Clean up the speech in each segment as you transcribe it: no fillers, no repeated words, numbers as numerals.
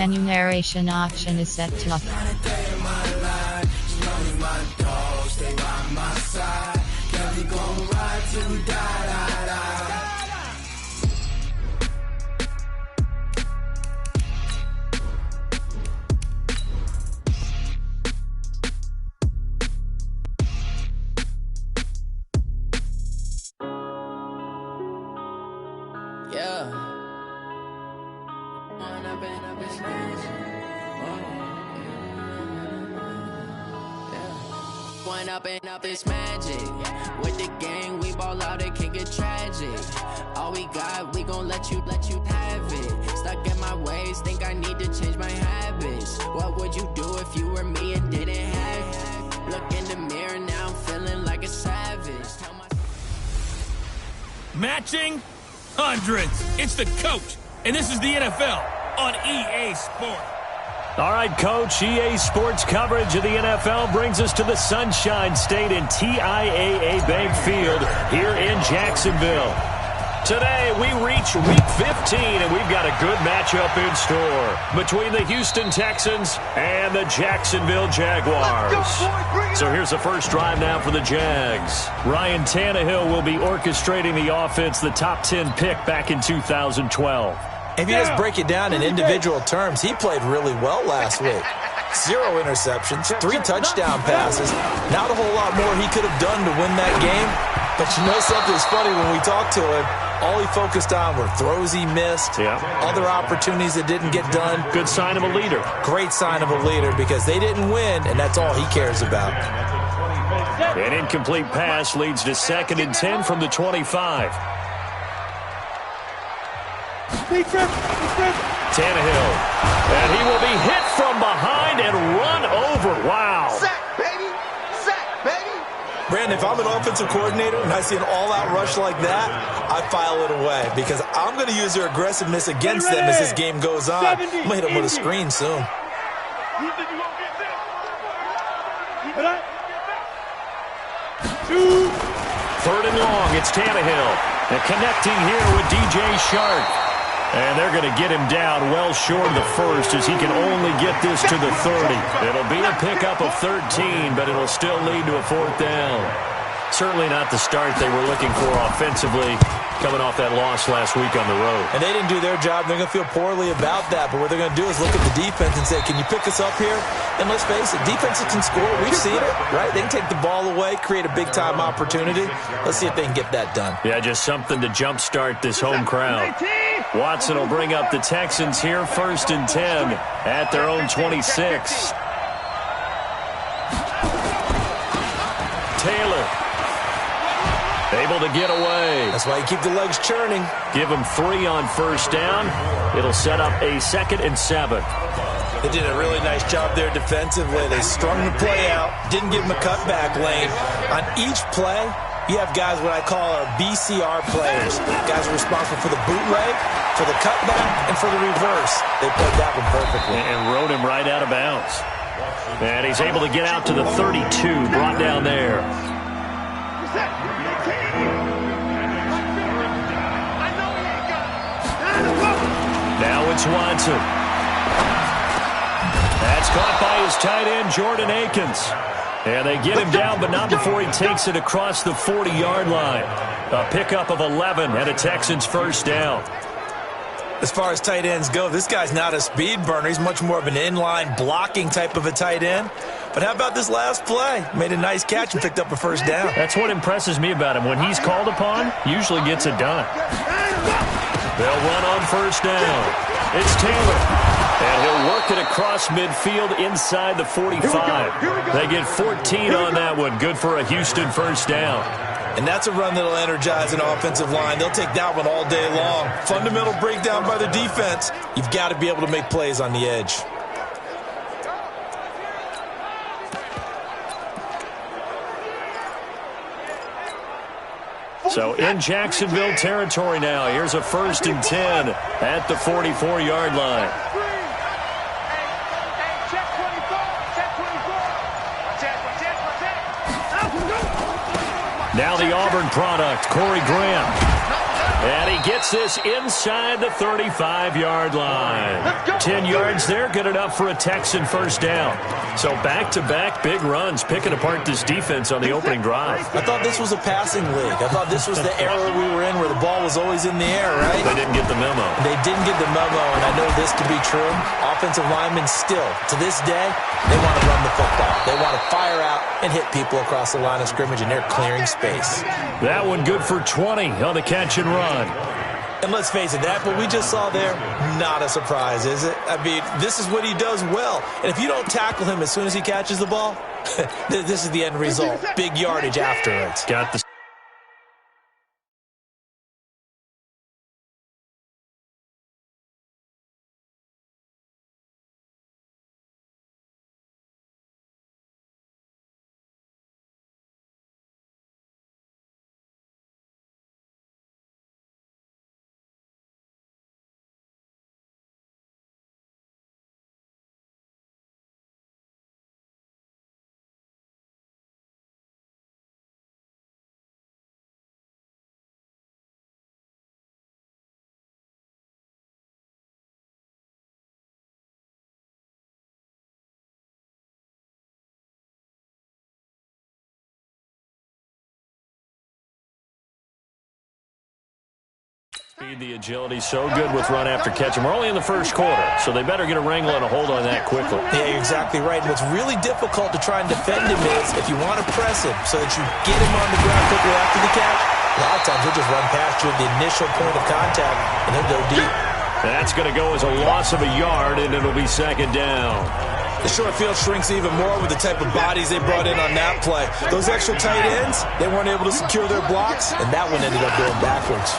enumeration option is set to off. Up is magic. With the gang, we ball out, it can get tragic. All we got, we gon' let you have it. Stuck in my ways, think I need to change my habits. What would you do if you were me and didn't have it? Look in the mirror, now I'm feeling like a savage. Matching hundreds. It's the coach, and this is the NFL on EA Sports. All right, Coach, EA Sports coverage of the NFL brings us to the Sunshine State in TIAA Bank Field here in Jacksonville. Today, we reach Week 15, and we've got a good matchup in store between the Houston Texans and the Jacksonville Jaguars. So here's the first drive now for the Jags. Ryan Tannehill will be orchestrating the offense, the top 10 pick back in 2012. If you just break it down in individual terms, he played really well last week. 0 interceptions, 3 touchdown passes. Not a whole lot more he could have done to win that game. But you know something's funny, when we talked to him, all he focused on were throws he missed, other opportunities that didn't get done. Good sign of a leader. Great sign of a leader, because they didn't win, and that's all he cares about. An incomplete pass leads to 2nd and 10 from the 25. Tannehill, and he will be hit from behind and run over. Wow. Sack, baby. Sack, baby. Brandon, if I'm an offensive coordinator and I see an all-out rush like that, I file it away, because I'm going to use their aggressiveness against them as this game goes on. I'm going to hit them with a screen soon. Third and long, it's Tannehill. And connecting here with DJ Shark. And they're going to get him down well short of the first, as he can only get this to the 30. It'll be a pickup of 13, but it'll still lead to a 4th down. Certainly not the start they were looking for offensively, coming off that loss last week on the road. And they didn't do their job. They're going to feel poorly about that. But what they're going to do is look at the defense and say, can you pick us up here? And let's face it, defenses can score. We've seen it, right? They can take the ball away, create a big-time opportunity. Let's see if they can get that done. Yeah, just something to jumpstart this home crowd. Watson will bring up the Texans here, 1st and 10 at their own 26. Taylor able to get away. That's why you keep the legs churning. Give him 3 on 1st down. It'll set up a 2nd and 7. They did a really nice job there defensively. They strung the play out, didn't give him a cutback lane. On each play, you have guys what I call our BCR players. Guys are responsible for the bootleg, for the cutback, and for the reverse. They played that one perfectly. And rode him right out of bounds. And he's able to get out to the 32, brought down there. Now it's Watson. That's caught by his tight end, Jordan Akins. And they get him down, but not before he takes it across the 40-yard line. A pickup of 11 and a Texans 1st down. As far as tight ends go, this guy's not a speed burner. He's much more of an inline blocking type of a tight end. But how about this last play? Made a nice catch and picked up a 1st down. That's what impresses me about him. When he's called upon, usually gets it done. They'll run on 1st down. It's Taylor. And he'll work it across midfield inside the 45. They get 14 on that one. Good for a Houston 1st down. And that's a run that'll energize an offensive line. They'll take that one all day long. Fundamental breakdown by the defense. You've got to be able to make plays on the edge. So in Jacksonville territory now. Here's a 1st and 10 at the 44-yard line. Now the Auburn product, Corey Graham. And he gets this inside the 35-yard line. 10 yards there, good enough for a Texan first down. So back-to-back big runs, picking apart this defense on the opening drive. I thought this was a passing league. I thought this was the era we were in where the ball was always in the air, right? They didn't get the memo. They didn't get the memo, and I know this to be true. Offensive linemen still, to this day, they want to run the football. They want to fire out and hit people across the line of scrimmage, and they're clearing space. That one good for 20 on the catch and run. And let's face it, that what we just saw there, not a surprise, is it? I mean, this is what he does well. And if you don't tackle him as soon as he catches the ball, this is the end result. Big yardage afterwards. Got the speed, the agility, so good with run after catch. And we're only in the first quarter, so they better get a wrangle and a hold on that quickly. Yeah, you're exactly right. And what's really difficult to try and defend him is if you want to press him so that you get him on the ground quickly after the catch, a lot of times he'll just run past you at the initial point of contact, and he'll go deep. That's going to go as a loss of a yard, and it'll be second down. The short field shrinks even more with the type of bodies they brought in on that play. Those extra tight ends, they weren't able to secure their blocks, and that one ended up going backwards.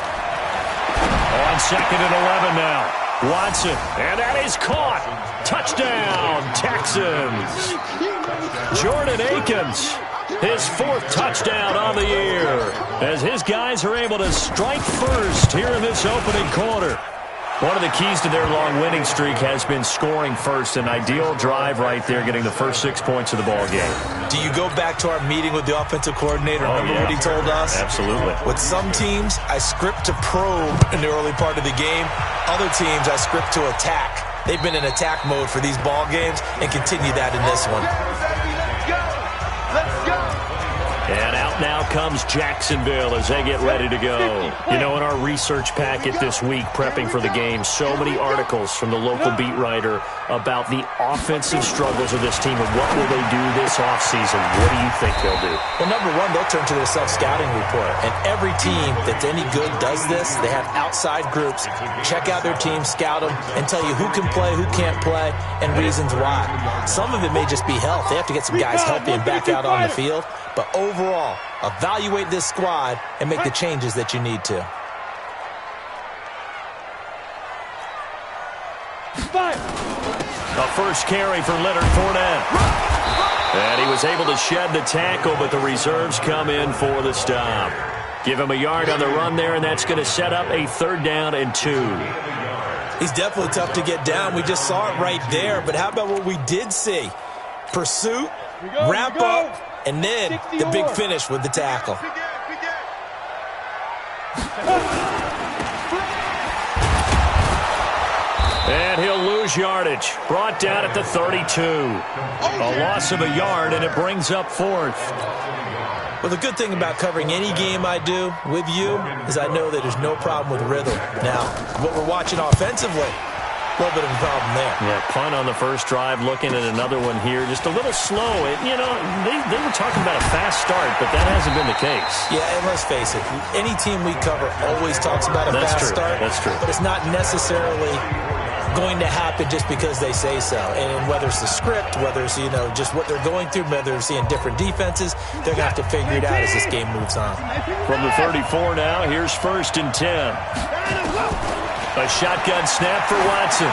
On second and 11 now. Watson, and that is caught. Touchdown, Texans. Jordan Akins, his fourth touchdown on the year, as his guys are able to strike first here in this opening quarter. One of the keys to their long winning streak has been scoring first. An ideal drive right there, getting the first 6 points of the ball game. Do you go back to our meeting with the offensive coordinator? Remember what he told us? Absolutely. With some teams, I script to probe in the early part of the game. Other teams, I script to attack. They've been in attack mode for these ball games and continue that in this one. And out now comes Jacksonville as they get ready to go. You know, in our research packet this week, prepping for the game, so many articles from the local beat writer about the offensive struggles of this team and what will they do this offseason. What do you think they'll do? Well, number one, they'll turn to their self-scouting report. And every team that's any good does this. They have outside groups. Check out their team, scout them, and tell you who can play, who can't play, and reasons why. Some of it may just be health. They have to get some guys healthy and back out on the field. But overall, evaluate this squad and make the changes that you need to. A first carry for Leonard Fournette. And he was able to shed the tackle, but the reserves come in for the stop. Give him a yard on the run there, and that's going to set up a 3rd down and 2. He's definitely tough to get down. We just saw it right there. But how about what we did see? Pursuit, wrap up, and then the big finish with the tackle. And he'll lose yardage. Brought down at the 32. A loss of a yard, and it brings up 4th. Well, the good thing about covering any game I do with you is I know that there's no problem with rhythm. Now, what we're watching offensively, a little bit of a problem there. Yeah, punt on the first drive, looking at another one here. Just a little slow. You know, they were talking about a fast start, but that hasn't been the case. Yeah, and let's face it, any team we cover always talks about a fast start. That's true. But it's not necessarily going to happen just because they say so. And whether it's the script, whether it's, you know, just what they're going through, whether they're seeing different defenses, they're going to have to figure it out as this game moves on. From the 34 now, here's 1st and 10. A shotgun snap for Watson.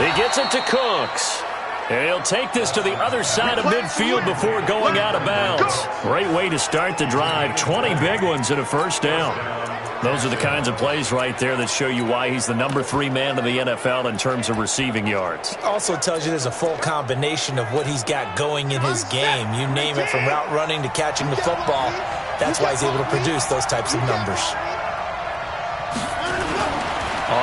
He gets it to Cooks. And he'll take this to the other side of midfield before going out of bounds. Great way to start the drive. 20 big ones and a 1st down. Those are the kinds of plays right there that show you why he's the number 3 man in the NFL in terms of receiving yards. Also tells you there's a full combination of what he's got going in his game. You name it, from route running to catching the football. That's why he's able to produce those types of numbers.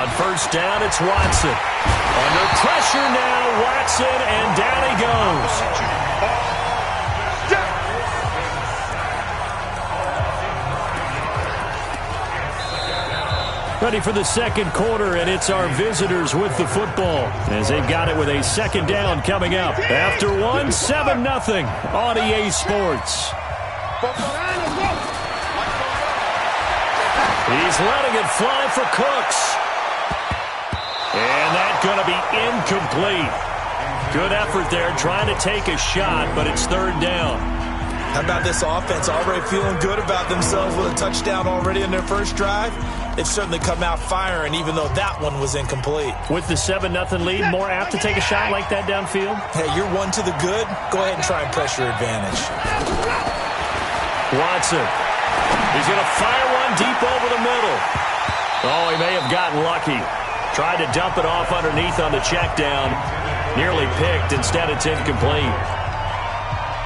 On first down, it's Watson. Under pressure now, Watson, and down he goes. Ready for the second quarter, and it's our visitors with the football as they've got it with a second down coming up. After one, 7-0 on EA Sports. He's letting it fly for Cooks. And that's going to be incomplete. Good effort there trying to take a shot, but it's third down. How about this offense already feeling good about themselves with a touchdown already in their first drive? They've certainly come out firing, even though that one was incomplete. With the 7-0 lead, more apt to take a shot like that downfield? Hey, you're one to the good. Go ahead and try and press your advantage. Watson. He's going to fire one deep over the middle. Oh, he may have gotten lucky. Tried to dump it off underneath on the check down. Nearly picked. Instead, it's incomplete.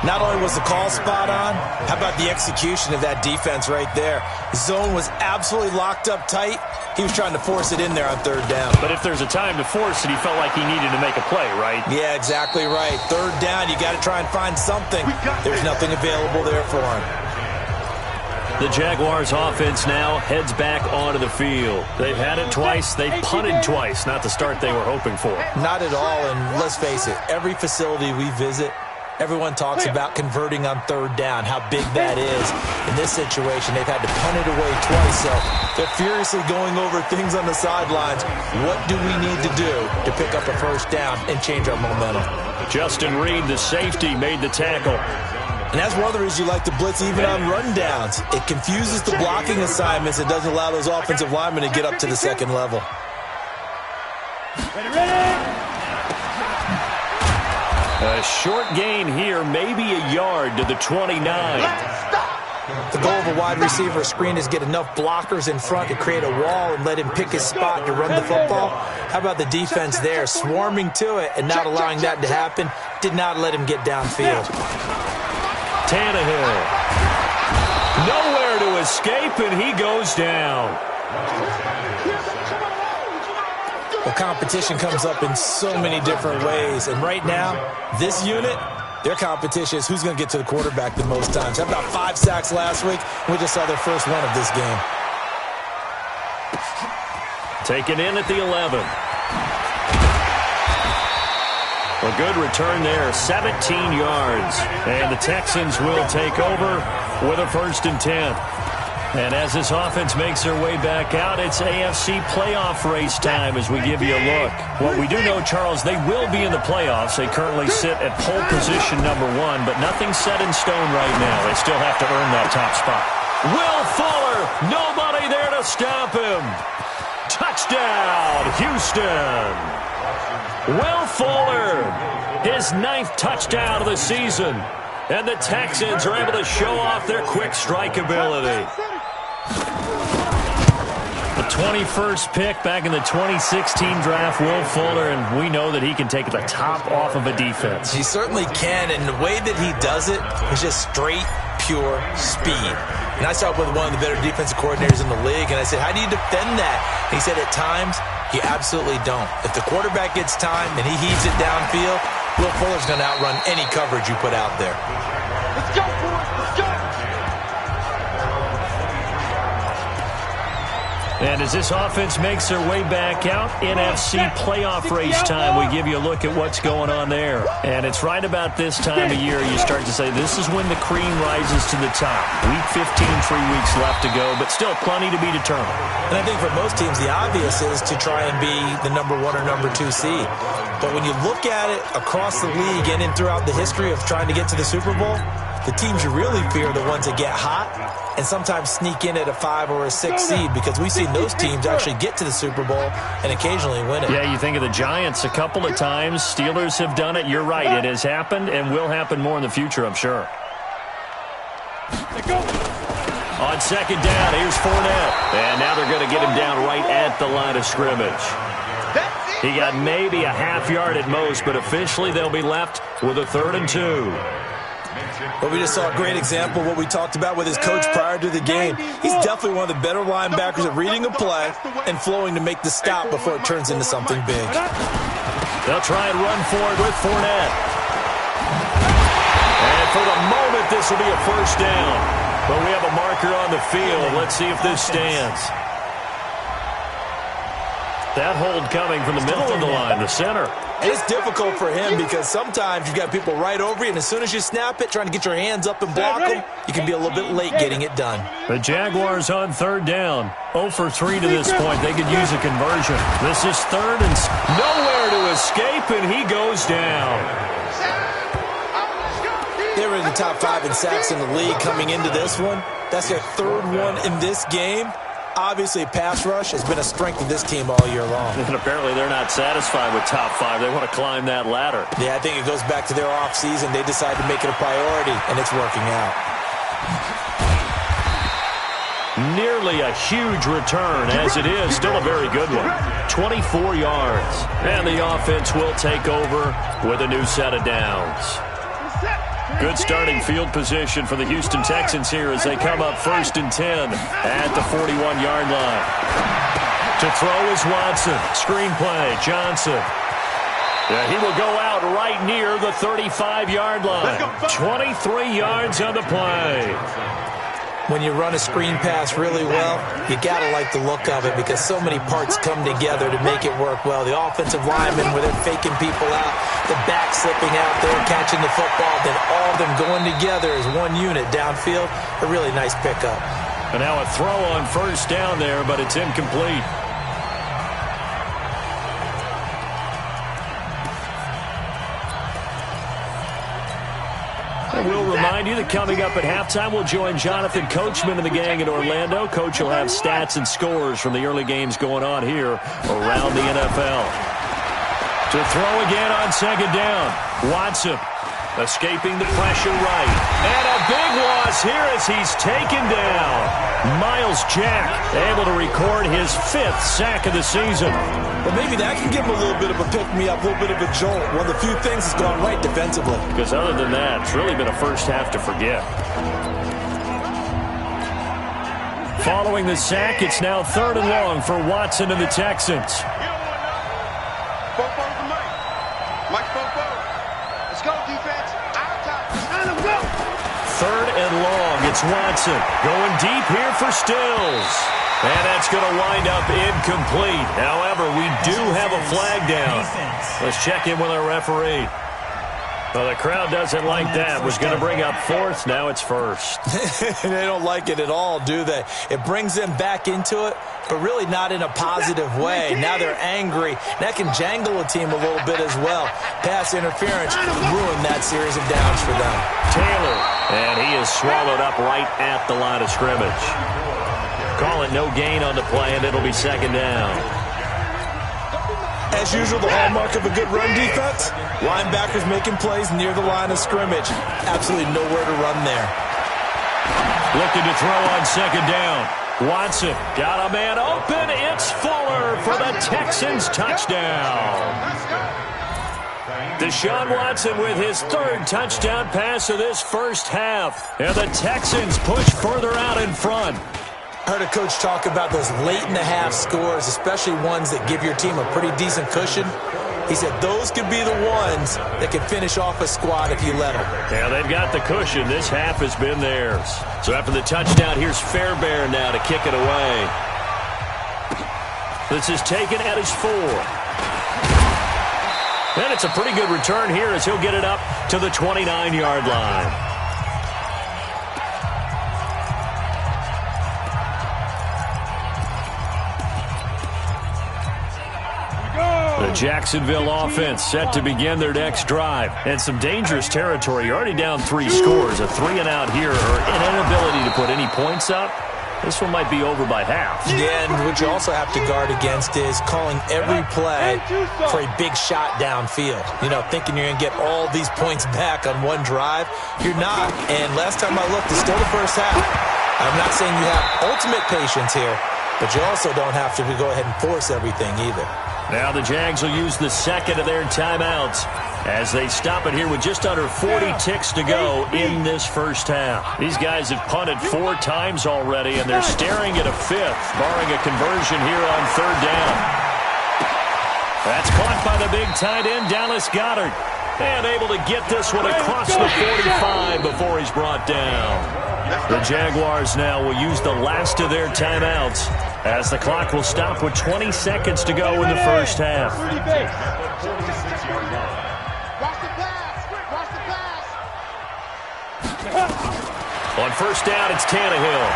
Not only was the call spot on, how about the execution of that defense right there? The zone was absolutely locked up tight. He was trying to force it in there on third down. But if there's a time to force it, he felt like he needed to make a play, right? Yeah, exactly right. Third down, you got to try and find something. There's nothing available there for him. The Jaguars offense now heads back onto the field. They've had it twice. They've punted twice. Not the start they were hoping for. Not at all, and let's face it, every facility we visit, everyone talks about converting on third down, how big that is. In this situation, they've had to punt it away twice, so they're furiously going over things on the sidelines. What do we need to do to pick up a first down and change our momentum? Justin Reed, the safety, made the tackle. And that's one of the reasons you like to blitz even on rundowns. It confuses the blocking assignments. It doesn't allow those offensive linemen to get up to the second level. A short gain here, maybe a yard to the 29. The goal of a wide receiver screen is get enough blockers in front to create a wall and let him pick his spot to run the football. How about the defense there, swarming to it and not allowing that to happen? Did not let him get downfield. Tannehill. Nowhere to escape, and he goes down. Well, competition comes up in so many different ways. And right now, this unit, their competition is who's going to get to the quarterback the most times. How about 5 sacks last week? We just saw their first one of this game. Taken in at the 11. A good return there, 17 yards. And the Texans will take over with a 1st and 10. And as this offense makes their way back out, it's AFC playoff race time as we give you a look. What we do know, Charles, they will be in the playoffs. They currently sit at pole position number 1, but nothing's set in stone right now. They still have to earn that top spot. Will Fuller, nobody there to stop him. Touchdown, Houston. Will Fuller, his 9th touchdown of the season. And the Texans are able to show off their quick strike ability. The 21st pick back in the 2016 draft, Will Fuller, and we know that he can take the top off of a defense. He certainly can, and the way that he does it is just straight, pure speed. And I saw it with one of the better defensive coordinators in the league, and I said, how do you defend that? And he said, at times, you absolutely don't. If the quarterback gets time and he heaves it downfield, Will Fuller's going to outrun any coverage you put out there. Let's go, boys. Let's go. And as this offense makes their way back out, NFC playoff race time, we give you a look at what's going on there. And it's right about this time of year you start to say this is when the cream rises to the top. Week 15, 3 weeks left to go, but still plenty to be determined. And I think for most teams, the obvious is to try and be the number 1 or number 2 seed. But when you look at it across the league and in throughout the history of trying to get to the Super Bowl, the teams you really fear are the ones that get hot and sometimes sneak in at a 5 or a 6 seed, because we've seen those teams actually get to the Super Bowl and occasionally win it. Yeah, you think of the Giants a couple of times. Steelers have done it. You're right. It has happened and will happen more in the future, I'm sure. On second down, here's Fournette. And now they're going to get him down right at the line of scrimmage. He got maybe a half yard at most, but officially they'll be left with a 3rd and 2. Well, we just saw a great example of what we talked about with his coach prior to the game. He's definitely one of the better linebackers at reading a play and flowing to make the stop before it turns into something big. They'll try and run for it with Fournette. And for the moment, this will be a first down. But we have a marker on the field. Let's see if this stands. That hold coming from the middle of the line, the center. And it's difficult for him because sometimes you've got people right over you, and as soon as you snap it, trying to get your hands up and block them, you can be a little bit late getting it done. The Jaguars on third down. 0 for 3 to this point. They could use a conversion. This is third and nowhere to escape, and he goes down. They were in the top 5 in sacks in the league coming into this one. That's their third one in this game. Obviously, pass rush has been a strength of this team all year long. And apparently they're not satisfied with top 5. They want to climb that ladder. Yeah, I think it goes back to their offseason. They decided to make it a priority, and it's working out. Nearly a huge return, as it is. Still a very good one. 24 yards. And the offense will take over with a new set of downs. Good starting field position for the Houston Texans here as they come up 1st and 10 at the 41-yard line. To throw is Watson. Screenplay, Johnson. Yeah, he will go out right near the 35-yard line. 23 yards on the play. When you run a screen pass really well, you got to like the look of it because so many parts come together to make it work well. The offensive linemen, where they're faking people out, the back slipping out there, catching the football, then all of them going together as one unit downfield. A really nice pickup. And now a throw on first down there, but it's incomplete. And we'll remind you that coming up at halftime, we'll join Jonathan Coachman and the gang in Orlando. Coach will have stats and scores from the early games going on here around the NFL. To throw again on second down. Watson escaping the pressure right. And a big loss here as he's taken down. Miles Jack able to record his 5th sack of the season. Well, maybe that can give him a little bit of a pick-me-up, a little bit of a jolt. One of the few things that's gone right defensively. Because other than that, it's really been a first half to forget. Following the sack, it's now 3rd and long for Watson and the Texans. Let's go, defense. Out top. Let him go. 3rd and long. It's Watson going deep here for Stills. And that's going to wind up incomplete. However, we do have a flag down. Let's check in with our referee. Well, the crowd doesn't like that. Was going to bring up 4th. Now it's 1st. They don't like it at all, do they? It brings them back into it, but really not in a positive way. Now they're angry. That can jangle a team a little bit as well. Pass interference ruined that series of downs for them. Taylor, and he is swallowed up right at the line of scrimmage. Call it no gain on the play, and it'll be 2nd down. As usual, the hallmark of a good run defense, linebackers making plays near the line of scrimmage. Absolutely nowhere to run there. Looking to throw on 2nd down. Watson got a man open. It's Fuller for the Texans touchdown. Deshaun Watson with his 3rd touchdown pass of this first half. And the Texans push further out in front. I heard a coach talk about those late-in-the-half scores, especially ones that give your team a pretty decent cushion. He said those could be the ones that could finish off a squad if you let them. Yeah, they've got the cushion. This half has been theirs. So after the touchdown, here's Fairbairn now to kick it away. This is taken at his 4. And it's a pretty good return here as he'll get it up to the 29-yard line. The Jacksonville offense set to begin their next drive. And some dangerous territory. You're already down 3 scores. A 3-and-out here, or an inability to put any points up. This one might be over by half. Yeah, and what you also have to guard against is calling every play for a big shot downfield. You know, thinking you're going to get all these points back on one drive. You're not. And last time I looked, it's still the first half. I'm not saying you have ultimate patience here, but you also don't have to go ahead and force everything either. Now the Jags will use the second of their timeouts as they stop it here with just under 40 ticks to go in this first half. These guys have punted 4 times already, and they're staring at a 5th, barring a conversion here on 3rd down. That's caught by the big tight end, Dallas Goedert. And able to get this one across the 45 before he's brought down. The Jaguars now will use the last of their timeouts as the clock will stop with 20 seconds to go in the first half. On first down, it's Tannehill.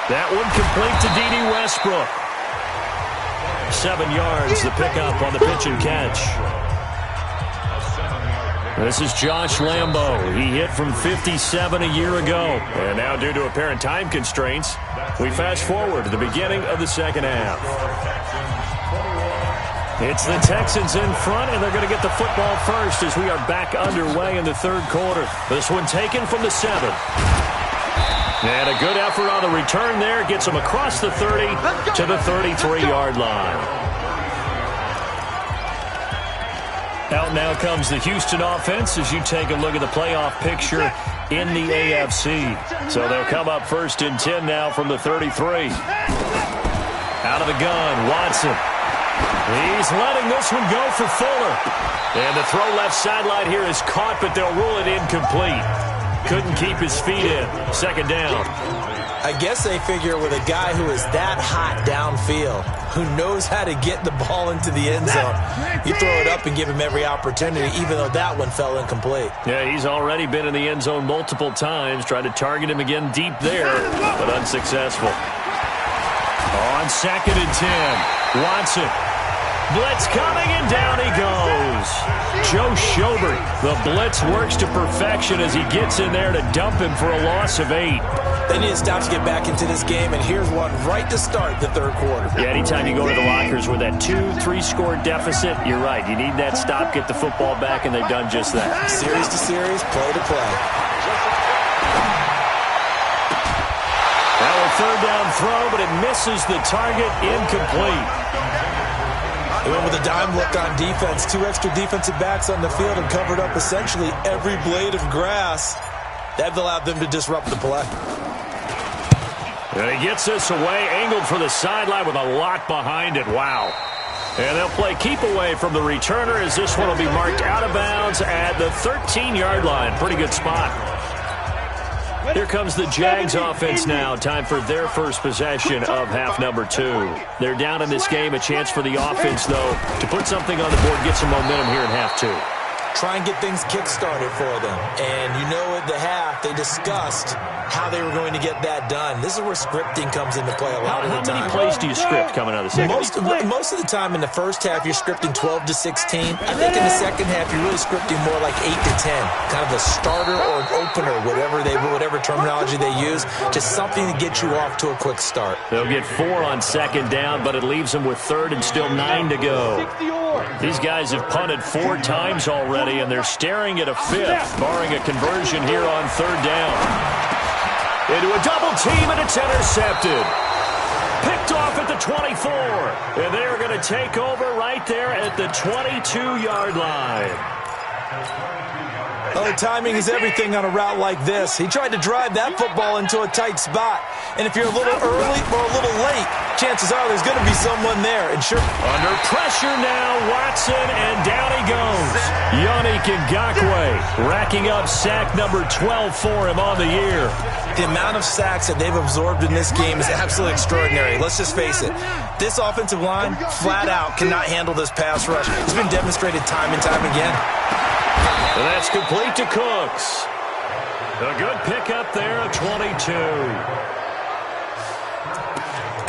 That one complete to D.D. Westbrook. 7 yards, the pickup on the pitch and catch. This is Josh Lambo. He hit from 57 a year ago. And now, due to apparent time constraints, we fast forward to the beginning of the second half. It's the Texans in front, and they're going to get the football first as we are back underway in the 3rd quarter. This one taken from the 7. And a good effort on the return there. Gets them across the 30 to the 33-yard line. Out now comes the Houston offense as you take a look at the playoff picture in the AFC. So they'll come up 1st and 10 now from the 33. Out of the gun, Watson. He's letting this one go for Fuller. And the throw left sideline here is caught, but they'll rule it incomplete. Couldn't keep his feet in. 2nd down. I guess they figure with a guy who is that hot downfield, who knows how to get the ball into the end zone, you throw it up and give him every opportunity, even though that one fell incomplete. Yeah, he's already been in the end zone multiple times. Tried to target him again deep there, but unsuccessful. On 2nd and 10, Watson. Blitz coming, and down he goes. Joe Schobert. The blitz works to perfection as he gets in there to dump him for a loss of 8. They need to stop to get back into this game, and here's one right to start the 3rd quarter. Yeah, anytime you go to the lockers with that 2-3 score deficit, you're right. You need that stop, get the football back, and they've done just that. Series to series, play to play. Now a 3rd down throw, but it misses the target, incomplete. They went with a dime look on defense. 2 extra defensive backs on the field and covered up essentially every blade of grass. That allowed them to disrupt the play. And he gets this away, angled for the sideline with a lot behind it. Wow. And they'll play keep away from the returner as this one will be marked out of bounds at the 13-yard line. Pretty good spot. Here comes the Jags offense now. Time for their first possession of half number 2. They're down in this game. A chance for the offense, though, to put something on the board, get some momentum here in half 2. Try and get things kick-started for them. And you know at the half, they discussed how they were going to get that done. This is where scripting comes into play a lot of the time. How many plays do you script coming out of the second? Most of the time in the first half, you're scripting 12 to 16. I think in the second half, you're really scripting more like 8 to 10. Kind of a starter or an opener, whatever terminology they use. Just something to get you off to a quick start. They'll get 4 on 2nd down, but it leaves them with 3rd and still 9 to go. These guys have punted 4 times already, and they're staring at a 5th, barring a conversion here on 3rd down. Into a double team, and it's intercepted. Picked off at the 24. And they're going to take over right there at the 22-yard line. Oh, timing is everything on a route like this. He tried to drive that football into a tight spot. And if you're a little early or a little late, chances are there's going to be someone there. And sure, under pressure now, Watson, and down he goes. Yannick Ngakoue racking up sack number 12 for him on the year. The amount of sacks that they've absorbed in this game is absolutely extraordinary. Let's just face it. This offensive line, flat out, cannot handle this pass rush. It's been demonstrated time and time again. And that's complete to Cooks. A good pickup there at 22.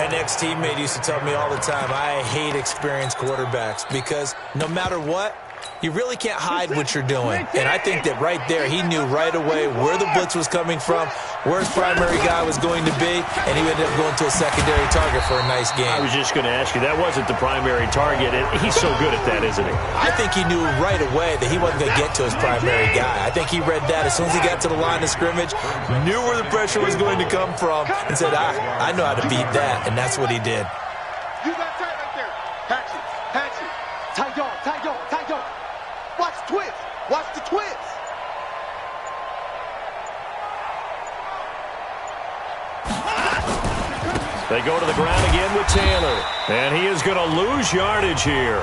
An ex-teammate used to tell me all the time, I hate experienced quarterbacks because no matter what, you really can't hide what you're doing. And I think that right there, he knew right away where the blitz was coming from, where his primary guy was going to be, and he ended up going to a secondary target for a nice game. I was just going to ask you, that wasn't the primary target. And he's so good at that, isn't he? I think he knew right away that he wasn't going to get to his primary guy. I think he read that as soon as he got to the line of scrimmage, knew where the pressure was going to come from, and said, I know how to beat that, and that's what he did. You got tight right there. Tight. Watch the twist. Watch the twist. They go to the ground again with Taylor. And he is going to lose yardage here.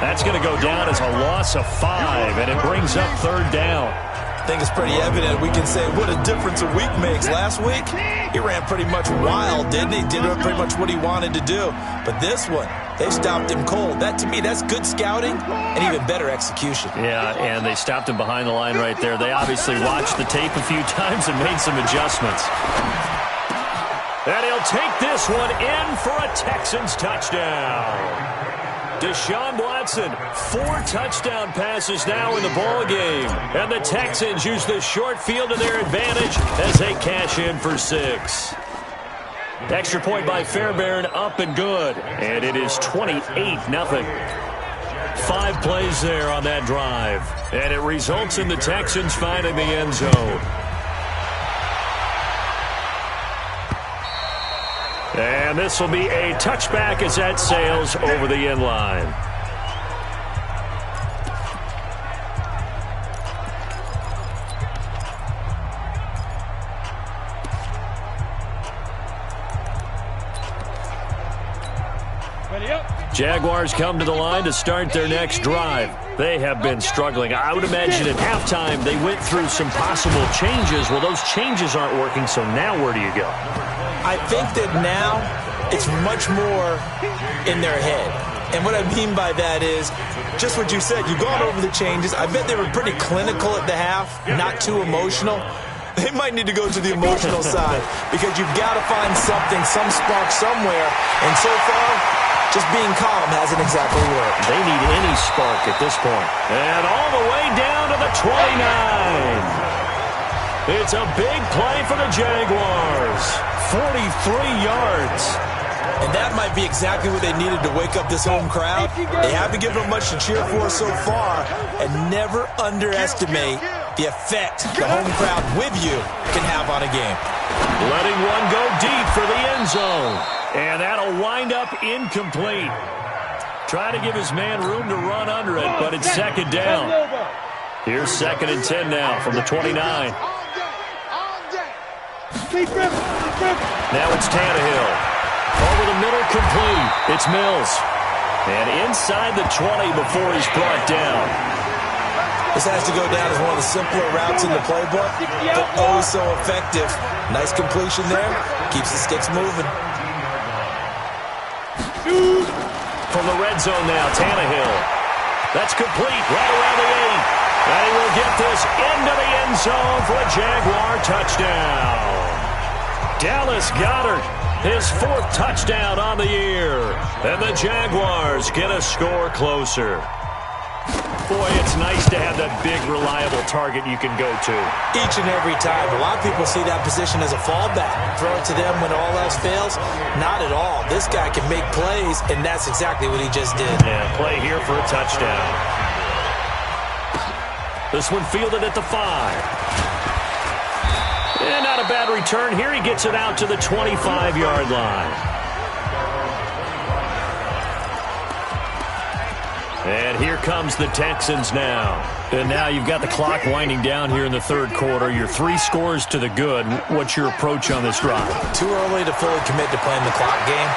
That's going to go down as a loss of 5, and it brings up 3rd down. I think it's pretty evident. We can say what a difference a week makes. Last week, he ran pretty much wild, didn't he? Did pretty much what he wanted to do. But this one, they stopped him cold. That, to me, that's good scouting and even better execution. Yeah, and they stopped him behind the line right there. They obviously watched the tape a few times and made some adjustments. And he'll take this one in for a Texans touchdown. Deshaun Watson, 4 touchdown passes now in the ball game. And the Texans use the short field to their advantage as they cash in for 6. Extra point by Fairbairn, up and good. And it is 28-0. 5 plays there on that drive. And it results in the Texans finding the end zone. And this will be a touchback as that sails over the end line. Jaguars come to the line to start their next drive. They have been struggling. I would imagine at halftime they went through some possible changes. Well, those changes aren't working, so now where do you go? I think that now it's much more in their head. And what I mean by that is just what you said. You've gone over the changes. I bet they were pretty clinical at the half, not too emotional. They might need to go to the emotional side because you've got to find something, some spark somewhere. And so far, just being calm hasn't exactly worked. They need any spark at this point. And all the way down to the 29. It's a big play for the Jaguars. 43 yards. And that might be exactly what they needed to wake up this home crowd. They haven't given them much to cheer for so far. And never underestimate the effect the home crowd with you can have on a game. Letting one go deep for the end zone. And that'll wind up incomplete. Try to give his man room to run under it, but it's 2nd down. Here's 2nd and 10 now from the 29. Now it's Tannehill. Over the middle, complete. It's Mills. And inside the 20 before he's brought down. This has to go down as one of the simpler routes in the playbook, but oh so effective. Nice completion there. Keeps the sticks moving. From the red zone now, Tannehill. That's complete right around the 8. And he will get this into the end zone for a Jaguar touchdown. Dallas Goedert, his 4th touchdown on the year. And the Jaguars get a score closer. Boy, it's nice to have that big, reliable target you can go to. Each and every time. A lot of people see that position as a fallback. Throw it to them when all else fails. Not at all. This guy can make plays, and that's exactly what he just did. Yeah, play here for a touchdown. This one fielded at the 5. And not a bad return. Here he gets it out to the 25-yard line. And here comes the Texans now. And now you've got the clock winding down here in the 3rd quarter. You're 3 scores to the good. What's your approach on this drive? Too early to fully commit to playing the clock game.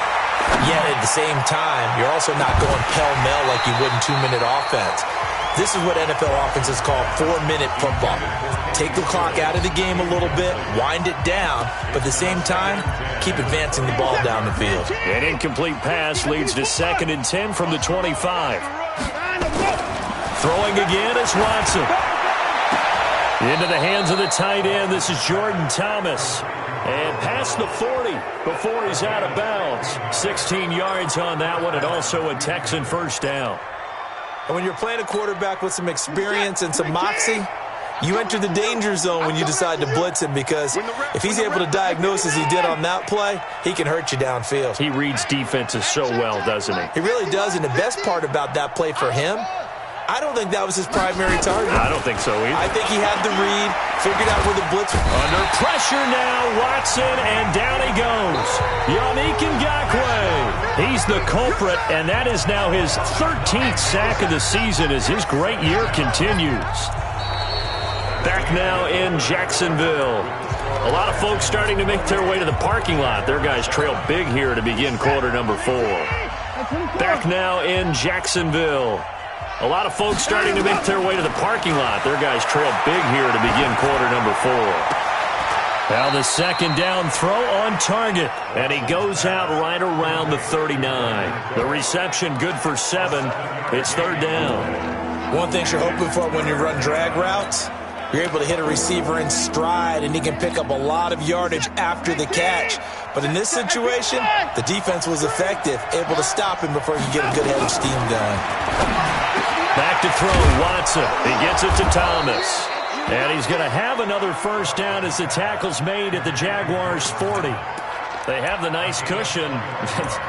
Yet at the same time, you're also not going pell-mell like you would in 2-minute offense. This is what NFL offenses call 4-minute football. Take the clock out of the game a little bit, wind it down, but at the same time, keep advancing the ball down the field. An incomplete pass leads to 2nd and 10 from the 25. Throwing again is Watson. Into the hands of the tight end. This is Jordan Thomas. And past the 40 before he's out of bounds. 16 yards on that one, and also a Texan 1st down. And when you're playing a quarterback with some experience and some moxie, you enter the danger zone when you decide to blitz him, because if he's able to diagnose as he did on that play, he can hurt you downfield. He reads defenses so well, doesn't he? He really does, and the best part about that play for him, I don't think that was his primary target. I don't think so either. I think he had the read, figured out where the blitz was. Under pressure now, Watson, and down he goes. Yannick Ngakoue. He's the culprit, and that is now his 13th sack of the season as his great year continues. Back now in Jacksonville. A lot of folks starting to make their way to the parking lot. Their guys trail big here to begin quarter number 4. Back now in Jacksonville. A lot of folks starting to make their way to the parking lot. Their guys trail big here to begin quarter number 4. Now the second down throw on target. And he goes out right around the 39. The reception good for 7. It's third down. One thing you're hoping for when you run drag routes, you're able to hit a receiver in stride, and he can pick up a lot of yardage after the catch. But in this situation, the defense was effective, able to stop him before he could get a good head of steam going. Back to throw, Watson. He gets it to Thomas. And he's going to have another first down as the tackle's made at the Jaguars' 40. They have the nice cushion.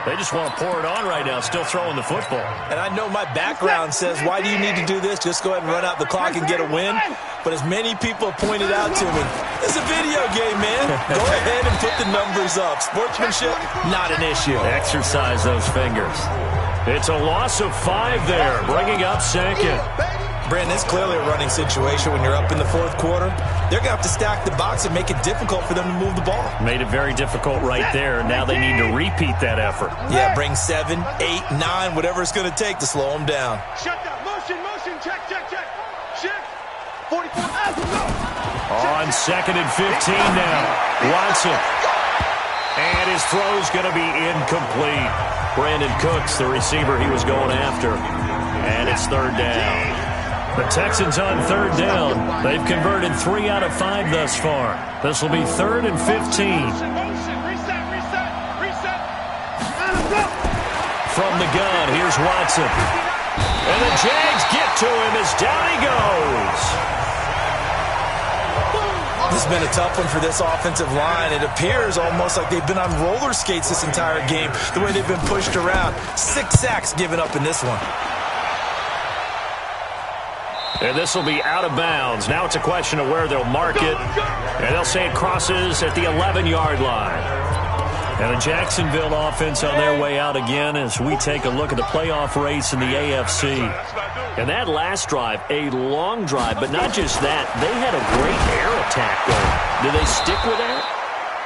They just want to pour it on right now, still throwing the football. And I know my background says, why do you need to do this? Just go ahead and run out the clock and get a win. But as many people have pointed out to me, it's a video game, man. Go ahead and put the numbers up. Sportsmanship, not an issue. Exercise those fingers. It's a loss of 5 there, bringing up second. Brandon, it's clearly a running situation when you're up in the fourth quarter. They're going to have to stack the box and make it difficult for them to move the ball. Made it very difficult right there. Now they need to repeat that effort. Yeah, bring 7, 8, 9, whatever it's going to take to slow them down. Shut down. Motion. Check. Shift. 44. On second and 15 now. Watson. And his throw's going to be incomplete. Brandon Cooks, the receiver he was going after. And it's third down. The Texans on third down. They've converted 3 out of 5 thus far. This will be third and 15. Reset. From the gun, here's Watson. And the Jags get to him as down he goes. This has been a tough one for this offensive line. It appears almost like they've been on roller skates this entire game, the way they've been pushed around. 6 sacks given up in this one. And this will be out of bounds. Now it's a question of where they'll mark it. And they'll say it crosses at the 11-yard line. And the Jacksonville offense on their way out again as we take a look at the playoff race in the AFC. And that last drive, a long drive, but not just that. They had a great air attack going. Do they stick with that?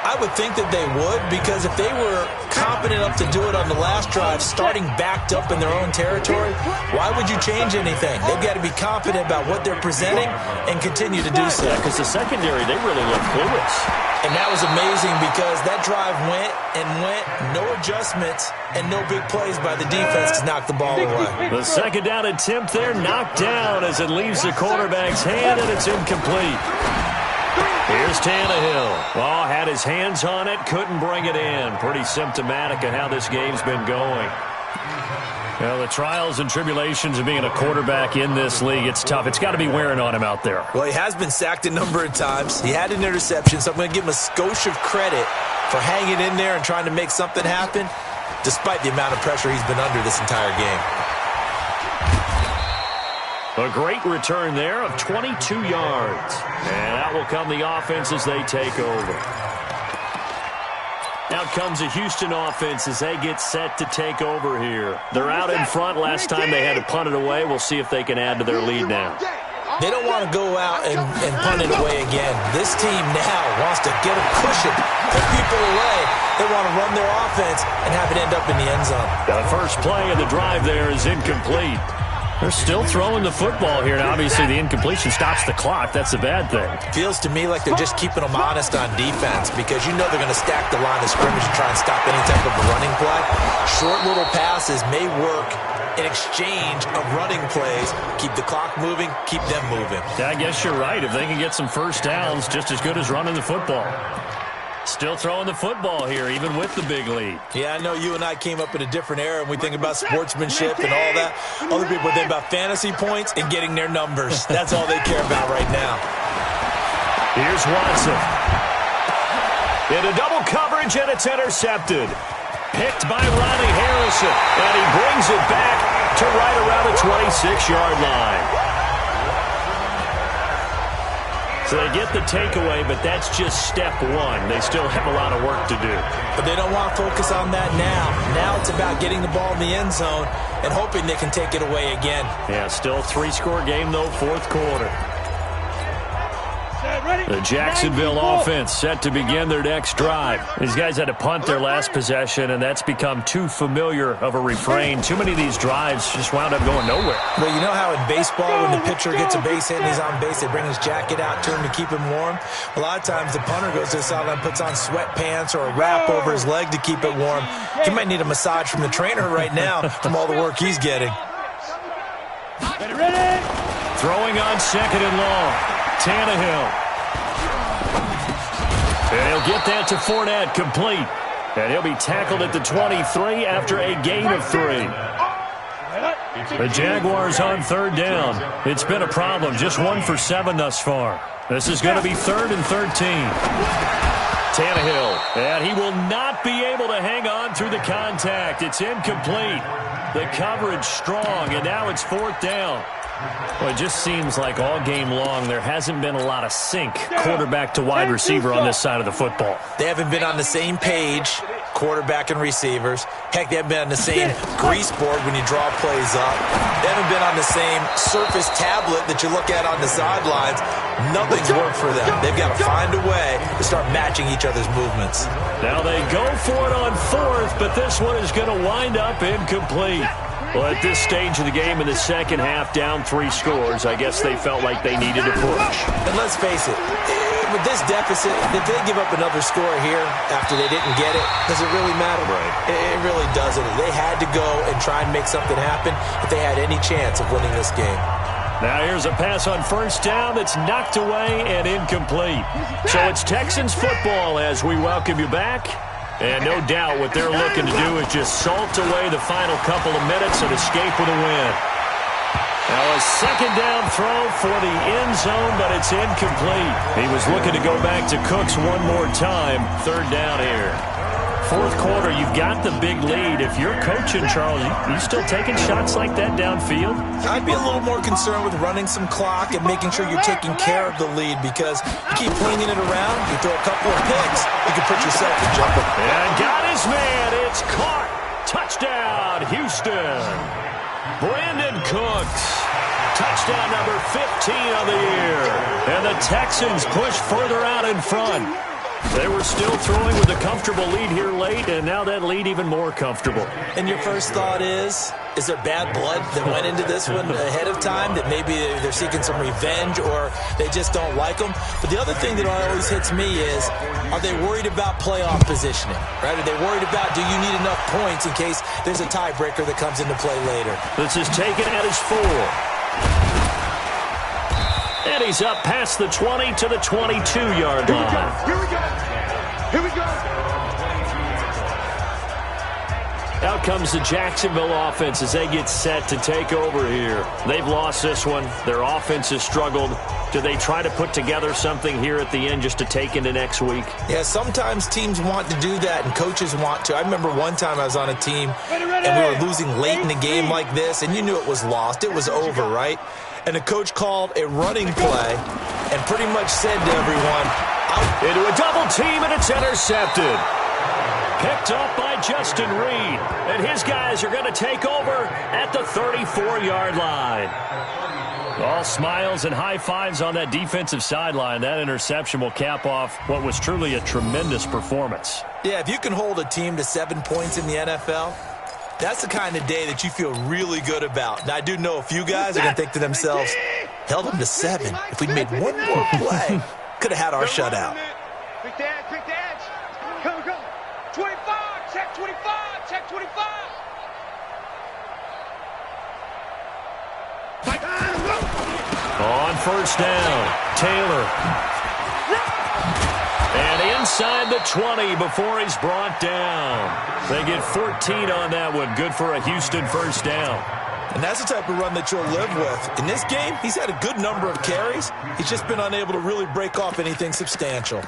I would think that they would, because if they were competent enough to do it on the last drive, starting backed up in their own territory, why would you change anything? They've got to be confident about what they're presenting and continue to do so. Yeah, because the secondary, they really looked clueless. And that was amazing because that drive went, no adjustments, and no big plays by the defense to knock the ball away. The second down attempt there knocked down as it leaves the quarterback's hand, and it's incomplete. Here's Tannehill. Oh, had his hands on it, couldn't bring it in. Pretty symptomatic of how this game's been going. Well, the trials and tribulations of being a quarterback in this league, it's tough. It's got to be wearing on him out there. Well, he has been sacked a number of times. He had an interception, so I'm going to give him a skosh of credit for hanging in there and trying to make something happen, despite the amount of pressure he's been under this entire game. A great return there of 22 yards. And out will come the offense as they take over. Out comes the Houston offense as they get set to take over here. They're out in front. Last time they had to punt it away. We'll see if they can add to their lead now. They don't want to go out and punt it away again. This team now wants to get a cushion, put people away. They want to run their offense and have it end up in the end zone. The first play of the drive there is incomplete. They're still throwing the football here. Now, obviously, the incompletion stops the clock. That's a bad thing. Feels to me like they're just keeping them honest on defense because you know they're going to stack the line of scrimmage and try and stop any type of running play. Short little passes may work in exchange of running plays. Keep the clock moving, keep them moving. Yeah, I guess you're right. If they can get some first downs, just as good as running the football. Still throwing the football here, even with the big lead. Yeah, I know you and I came up in a different era, and we think about sportsmanship and all that. Other people think about fantasy points and getting their numbers. That's all they care about right now. Here's Watson. Into double coverage, and it's intercepted. Picked by Ronnie Harrison, and he brings it back to right around the 26-yard line. So they get the takeaway, but that's just step one. They still have a lot of work to do. But they don't want to focus on that now. Now it's about getting the ball in the end zone and hoping they can take it away again. Yeah, still 3-score game, though, fourth quarter. The Jacksonville offense set to begin their next drive. These guys had to punt their last possession, and that's become too familiar of a refrain. Too many of these drives just wound up going nowhere. Well, you know how in baseball when the pitcher gets a base hit and he's on base, they bring his jacket out to him to keep him warm? A lot of times the punter goes to the sideline, puts on sweatpants or a wrap over his leg to keep it warm. He might need a massage from the trainer right now from all the work he's getting. Throwing on second and long. Tannehill. And he'll get that to Fournette, complete. And he'll be tackled at the 23 after a gain of 3. The Jaguars on third down. It's been a problem, just 1 for 7 thus far. This is going to be 3rd and 13. Tannehill, and he will not be able to hang on through the contact. It's incomplete. The coverage strong, and now it's 4th down. Well, it just seems like all game long there hasn't been a lot of sync quarterback to wide receiver on this side of the football. They haven't been on the same page, quarterback and receivers. Heck, they haven't been on the same grease board when you draw plays up. They haven't been on the same surface tablet that you look at on the sidelines. Nothing's worked for them. They've got to find a way to start matching each other's movements. Now they go for it on 4th, but this one is going to wind up incomplete. Well, at this stage of the game in the second half, down 3 scores, I guess they felt like they needed to push. And let's face it, with this deficit, if they give up another score here after they didn't get it, does it really matter? Right. It really doesn't. They had to go and try and make something happen if they had any chance of winning this game. Now here's a pass on first down that's knocked away and incomplete. So it's Texans football as we welcome you back. And no doubt what they're looking to do is just salt away the final couple of minutes and escape with a win. Now a second down throw for the end zone, but it's incomplete. He was looking to go back to Cooks one more time. 3rd down here. 4th quarter, you've got the big lead. If you're coaching, Charles, you still taking shots like that downfield? I'd be a little more concerned with running some clock and making sure you're taking care of the lead, because you keep flinging it around, you throw a couple of picks, you can put yourself in trouble. And got his man. It's caught. Touchdown, Houston. Brandon Cooks. Touchdown number 15 of the year. And the Texans push further out in front. They were still throwing with a comfortable lead here late, and now that lead even more comfortable. And your first thought is there bad blood that went into this one ahead of time, that maybe they're seeking some revenge or they just don't like them? But the other thing that always hits me is, are they worried about playoff positioning? Right? Are they worried about, do you need enough points in case there's a tiebreaker that comes into play later? This is taken at his 4. And he's up past the 20 to the 22-yard line. Here we go. Here we go. Out comes the Jacksonville offense as they get set to take over here. They've lost this one. Their offense has struggled. Do they try to put together something here at the end just to take into next week? Yeah, sometimes teams want to do that and coaches want to. I remember one time I was on a team and we were losing late in the game like this, and you knew it was lost. It was over, right? And the coach called a running play and pretty much said to everyone, out. Into a double team, and it's intercepted. Picked up by Justin Reed. And his guys are going to take over at the 34-yard line. All smiles and high fives on that defensive sideline. That interception will cap off what was truly a tremendous performance. Yeah, if you can hold a team to 7 points in the NFL, that's the kind of day that you feel really good about. Now, I do know a few guys are going to think to themselves, held them to 7. If we'd made one more play, could have had our shutout. Quick dance, quick dance. Come, come. 25, check 25, check 25. On first down, Taylor. And inside the 20 before he's brought down. They get 14 on that one. Good for a Houston first down. And that's the type of run that you'll live with. In this game, he's had a good number of carries. He's just been unable to really break off anything substantial.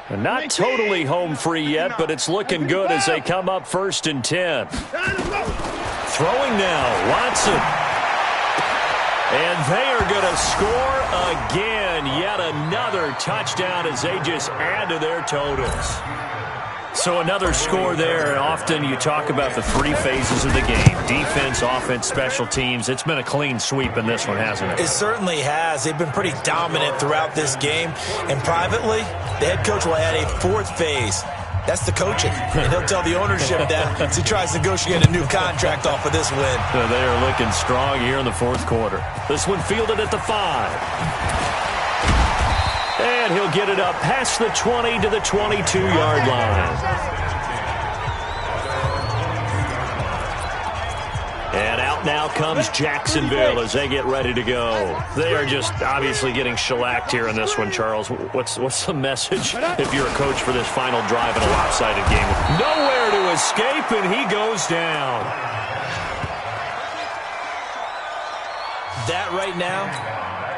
And not totally home free yet, but it's looking good as they come up 1st and 10. Throwing now, Watson. And they are going to score again. Yet another touchdown as they just add to their totals. So another score there. Often you talk about the 3 phases of the game. Defense, offense, special teams. It's been a clean sweep in this one, hasn't it? It certainly has. They've been pretty dominant throughout this game. And privately, the head coach will add a 4th phase. That's the coaching. And he'll tell the ownership that as he tries to negotiate a new contract off of this win. They are looking strong here in the 4th quarter. This one fielded at the 5. And he'll get it up past the 20 to the 22-yard line. And out now comes Jacksonville as they get ready to go. They are just obviously getting shellacked here in this one, Charles. What's the message if you're a coach for this final drive in a lopsided game? Nowhere to escape, and he goes down. That right now,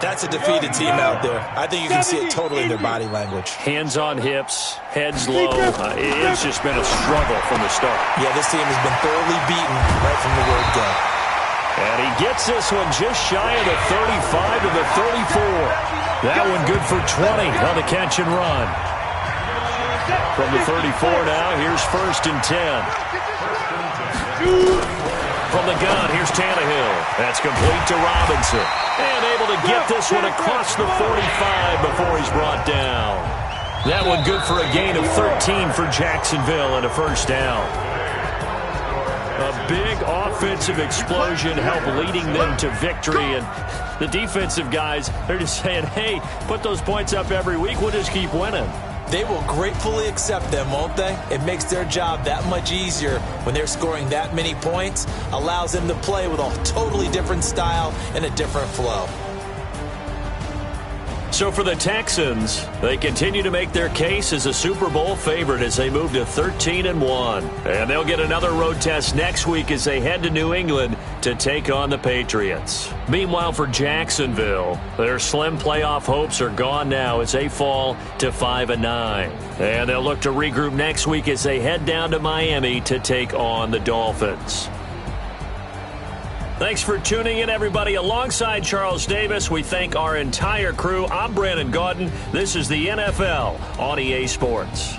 that's a defeated team out there. I think you can see it totally in their body language. Hands on hips, heads low. It's just been a struggle from the start. Yeah, this team has been thoroughly beaten right from the word go. And he gets this one just shy of the 35 to the 34. That one good for 20 on the catch and run. From the 34 now, here's 1st and 10. From the gun, here's Tannehill. That's complete to Robinson. And able to get this one across the 45 before he's brought down. That one good for a gain of 13 for Jacksonville and a 1st down. A big offensive explosion helped leading them to victory. And the defensive guys, they're just saying, hey, put those points up every week. We'll just keep winning. They will gratefully accept them, won't they? It makes their job that much easier when they're scoring that many points. Allows them to play with a totally different style and a different flow. So for the Texans, they continue to make their case as a Super Bowl favorite as they move to 13-1. And they'll get another road test next week as they head to New England to take on the Patriots. Meanwhile, for Jacksonville, their slim playoff hopes are gone now as they fall to 5-9. And they'll look to regroup next week as they head down to Miami to take on the Dolphins. Thanks for tuning in, everybody. Alongside Charles Davis, we thank our entire crew. I'm Brandon Gaudin. This is the NFL on EA Sports.